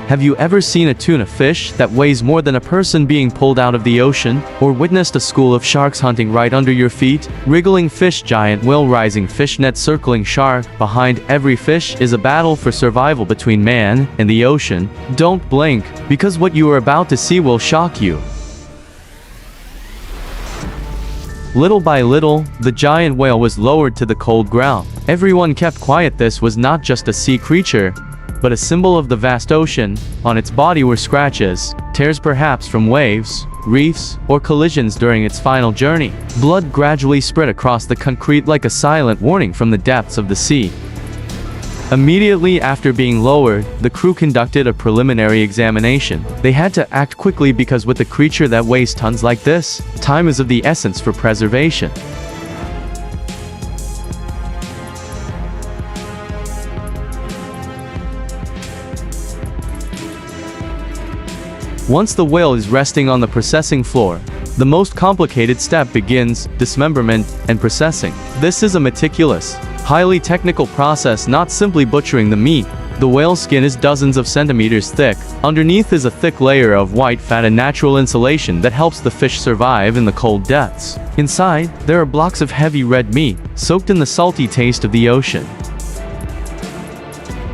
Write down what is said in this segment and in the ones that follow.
Have you ever seen a tuna fish that weighs more than a person being pulled out of the ocean? Or witnessed a school of sharks hunting right under your feet? Wriggling fish, giant whale, rising fish, net circling shark. Behind every fish is a battle for survival between man and the ocean. Don't blink, because what you are about to see will shock you. Little by little, the giant whale was lowered to the cold ground. Everyone kept quiet. This was not just a sea creature, but a symbol of the vast ocean. On its body were scratches, tears perhaps from waves, reefs, or collisions during its final journey. Blood gradually spread across the concrete like a silent warning from the depths of the sea. Immediately after being lowered, the crew conducted a preliminary examination. They had to act quickly because with a creature that weighs tons like this, time is of the essence for preservation. Once the whale is resting on the processing floor, the most complicated step begins: dismemberment and processing. This is a meticulous, highly technical process, not simply butchering the meat. The whale's skin is dozens of centimeters thick. Underneath is a thick layer of white fat and natural insulation that helps the fish survive in the cold depths. Inside, there are blocks of heavy red meat, soaked in the salty taste of the ocean.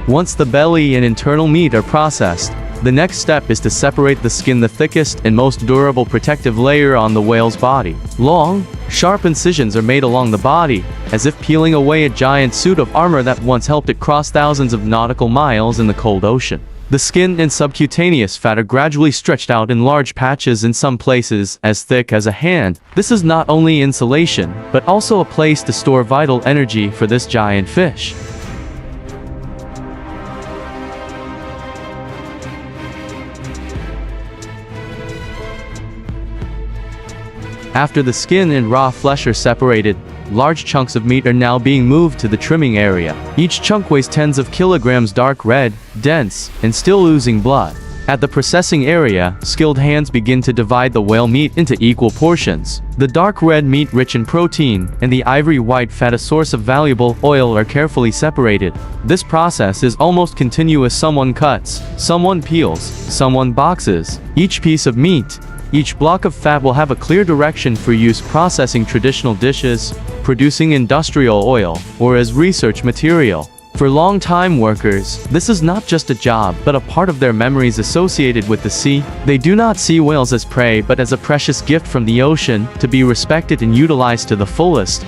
Once the belly and internal meat are processed, the next step is to separate the skin, the thickest and most durable protective layer on the whale's body. Long, sharp incisions are made along the body, as if peeling away a giant suit of armor that once helped it cross thousands of nautical miles in the cold ocean. The skin and subcutaneous fat are gradually stretched out in large patches, in some places as thick as a hand. This is not only insulation, but also a place to store vital energy for this giant fish. After the skin and raw flesh are separated, large chunks of meat are now being moved to the trimming area. Each chunk weighs tens of kilograms, dark red, dense, and still oozing blood. At the processing area, skilled hands begin to divide the whale meat into equal portions. The dark red meat, rich in protein, and the ivory white fat, a source of valuable oil, are carefully separated. This process is almost continuous. Someone cuts, someone peels, someone boxes. Each piece of meat, each block of fat will have a clear direction for use: processing traditional dishes, producing industrial oil, or as research material. For long-time workers, this is not just a job, but a part of their memories associated with the sea. They do not see whales as prey, but as a precious gift from the ocean, to be respected and utilized to the fullest.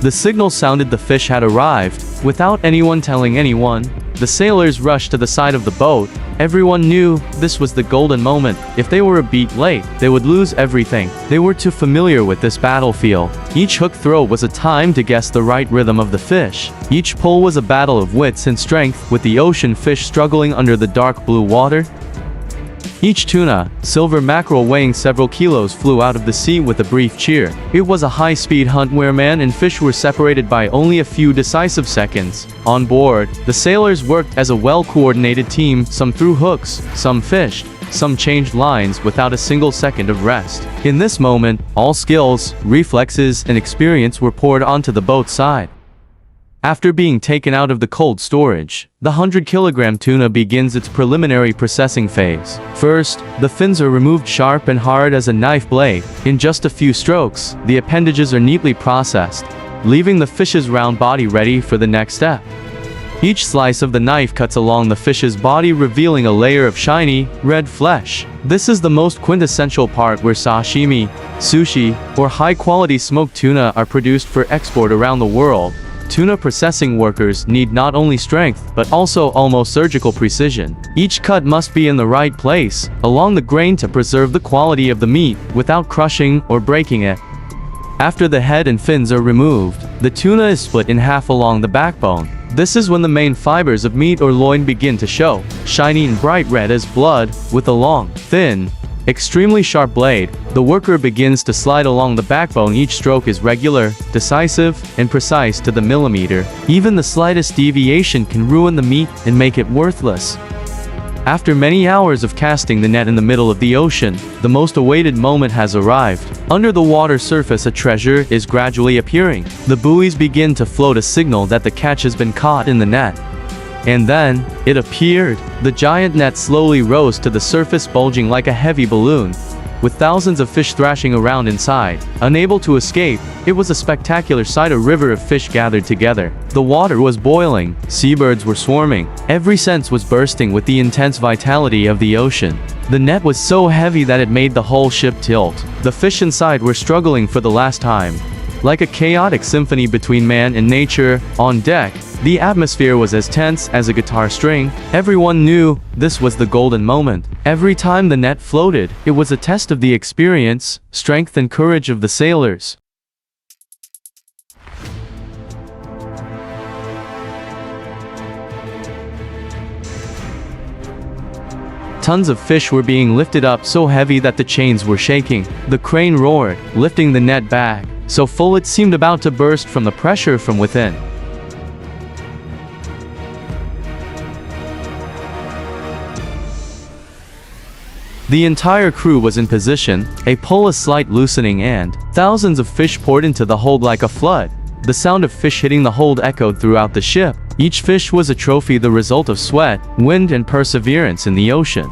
The signal sounded. The fish had arrived. Without anyone telling anyone, the sailors rushed to the side of the boat. Everyone knew this was the golden moment. If they were a beat late, they would lose everything. They were too familiar with this battlefield. Each hook throw was a time to guess the right rhythm of the fish. Each pull was a battle of wits and strength, with the ocean fish struggling under the dark blue water. Each tuna, silver mackerel weighing several kilos, flew out of the sea with a brief cheer. It was a high-speed hunt where man and fish were separated by only a few decisive seconds. On board, the sailors worked as a well-coordinated team. Some threw hooks, some fished, some changed lines without a single second of rest. In this moment, all skills, reflexes, and experience were poured onto the boat's side. After being taken out of the cold storage, the 100-kilogram tuna begins its preliminary processing phase. First, the fins are removed, sharp and hard as a knife blade. In just a few strokes, the appendages are neatly processed, leaving the fish's round body ready for the next step. Each slice of the knife cuts along the fish's body, revealing a layer of shiny, red flesh. This is the most quintessential part, where sashimi, sushi, or high-quality smoked tuna are produced for export around the world. Tuna processing workers need not only strength, but also almost surgical precision. Each cut must be in the right place, along the grain, to preserve the quality of the meat, without crushing or breaking it. After the head and fins are removed, the tuna is split in half along the backbone. This is when the main fibers of meat or loin begin to show, shiny and bright red as blood, with a long, thin, extremely sharp blade. The worker begins to slide along the backbone. Each stroke is regular, decisive, and precise to the millimeter. Even the slightest deviation can ruin the meat and make it worthless. After many hours of casting the net in the middle of the ocean, the most awaited moment has arrived. Under the water surface, a treasure is gradually appearing. The buoys begin to float, a signal that the catch has been caught in the net. And then, it appeared. The giant net slowly rose to the surface, bulging like a heavy balloon, with thousands of fish thrashing around inside. Unable to escape, it was a spectacular sight. A river of fish gathered together. The water was boiling, seabirds were swarming, every sense was bursting with the intense vitality of the ocean. The net was so heavy that it made the whole ship tilt. The fish inside were struggling for the last time. Like a chaotic symphony between man and nature, on deck, the atmosphere was as tense as a guitar string. Everyone knew this was the golden moment. Every time the net floated, it was a test of the experience, strength and courage of the sailors. Tons of fish were being lifted up, so heavy that the chains were shaking. The crane roared, lifting the net back, so full it seemed about to burst from the pressure from within. The entire crew was in position, a pull, a slight loosening, and thousands of fish poured into the hold like a flood. The sound of fish hitting the hold echoed throughout the ship. Each fish was a trophy, the result of sweat, wind and perseverance in the ocean.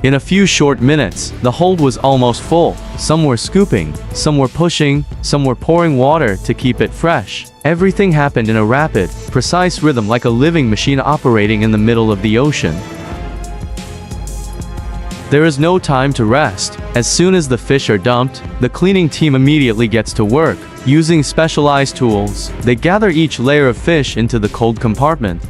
In a few short minutes, the hold was almost full. Some were scooping, some were pushing, some were pouring water to keep it fresh. Everything happened in a rapid, precise rhythm, like a living machine operating in the middle of the ocean. There is no time to rest. As soon as the fish are dumped, the cleaning team immediately gets to work. Using specialized tools, they gather each layer of fish into the cold compartment.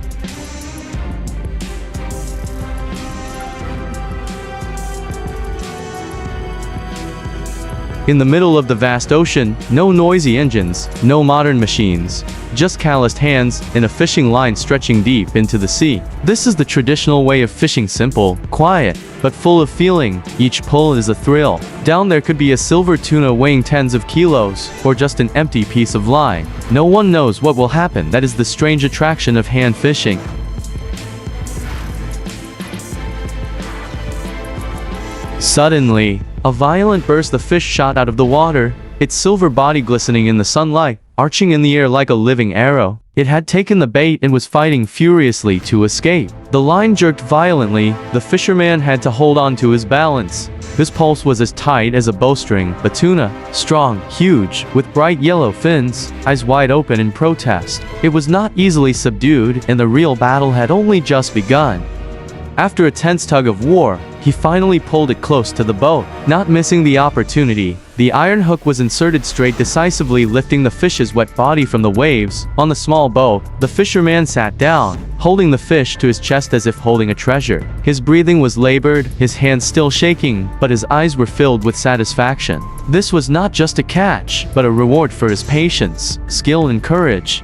In the middle of the vast ocean, no noisy engines, no modern machines, just calloused hands and a fishing line stretching deep into the sea. This is the traditional way of fishing, simple, quiet, but full of feeling. Each pull is a thrill. Down there could be a silver tuna weighing tens of kilos, or just an empty piece of line. No one knows what will happen. That is the strange attraction of hand fishing. Suddenly, a violent burst. The fish shot out of the water, its silver body glistening in the sunlight, arching in the air like a living arrow. It had taken the bait and was fighting furiously to escape. The line jerked violently. The fisherman had to hold on to his balance. His pulse was as tight as a bowstring. The tuna, strong, huge, with bright yellow fins, eyes wide open in protest. It was not easily subdued, and the real battle had only just begun. After a tense tug of war, he finally pulled it close to the boat. Not missing the opportunity, the iron hook was inserted straight, decisively lifting the fish's wet body from the waves. On the small boat, the fisherman sat down, holding the fish to his chest as if holding a treasure. His breathing was labored, his hands still shaking, but his eyes were filled with satisfaction. This was not just a catch, but a reward for his patience, skill and courage.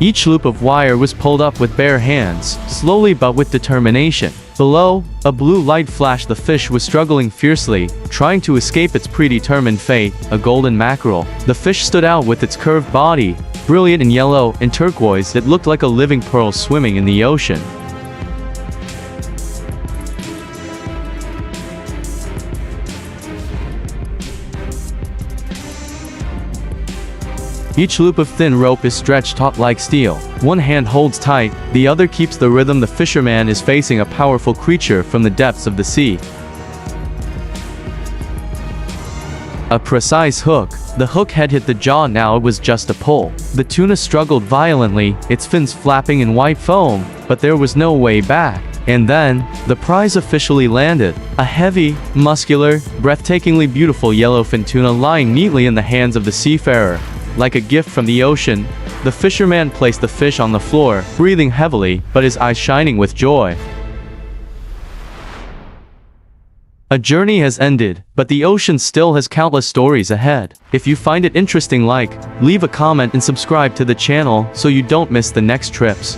Each loop of wire was pulled up with bare hands, slowly but with determination. Below, a blue light flashed. The fish was struggling fiercely, trying to escape its predetermined fate, a golden mackerel. The fish stood out with its curved body, brilliant in yellow and turquoise. It looked like a living pearl swimming in the ocean. Each loop of thin rope is stretched taut like steel. One hand holds tight, the other keeps the rhythm. The fisherman is facing a powerful creature from the depths of the sea. A precise hook. The hook had hit the jaw. Now it was just a pull. The tuna struggled violently, its fins flapping in white foam, but there was no way back. And then, the prize officially landed. A heavy, muscular, breathtakingly beautiful yellowfin tuna lying neatly in the hands of the seafarer. Like a gift from the ocean, the fisherman placed the fish on the floor, breathing heavily, but his eyes shining with joy. A journey has ended, but the ocean still has countless stories ahead. If you find it interesting, leave a comment and subscribe to the channel so you don't miss the next trips.